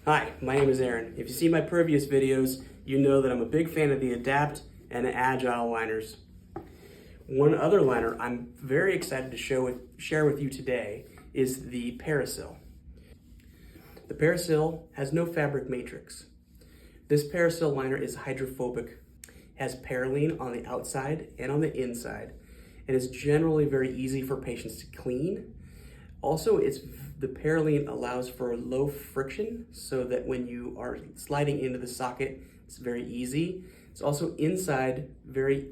Hi, my name is Aaron. If you see my previous videos, you know that I'm a big fan of the Adapt and the Agile liners. One other liner I'm very excited to share with you today is the Parasil. The Parasil has no fabric matrix. This Parasil liner is hydrophobic, has Parylene on the outside and on the inside, and is generally very easy for patients to clean. Also, the Parylene allows for low friction so that when you are sliding into the socket, it's very easy. It's also inside very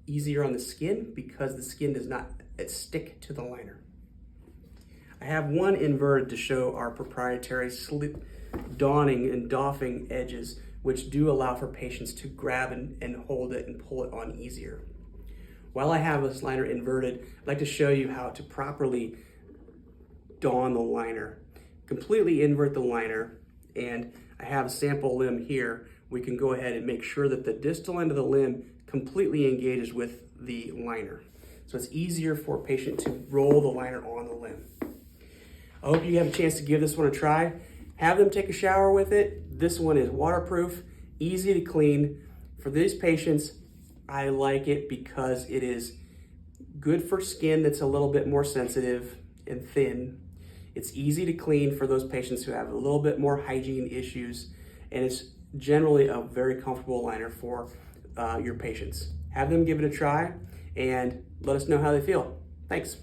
easier on the skin because the skin does not stick to the liner. I have one inverted to show our proprietary donning and doffing edges, which do allow for patients to grab and hold it and pull it on easier. While I have this liner inverted, I'd like to show you how to properly don the liner. Completely invert the liner, and I have a sample limb here. We can go ahead and make sure that the distal end of the limb completely engages with the liner. So it's easier for a patient to roll the liner on the limb. I hope you have a chance to give this one a try. Have them take a shower with it. This one is waterproof, easy to clean. For these patients, I like it because it is good for skin that's a little bit more sensitive and thin. It's easy to clean for those patients who have a little bit more hygiene issues, and it's generally a very comfortable liner for your patients. Have them give it a try and let us know how they feel. Thanks.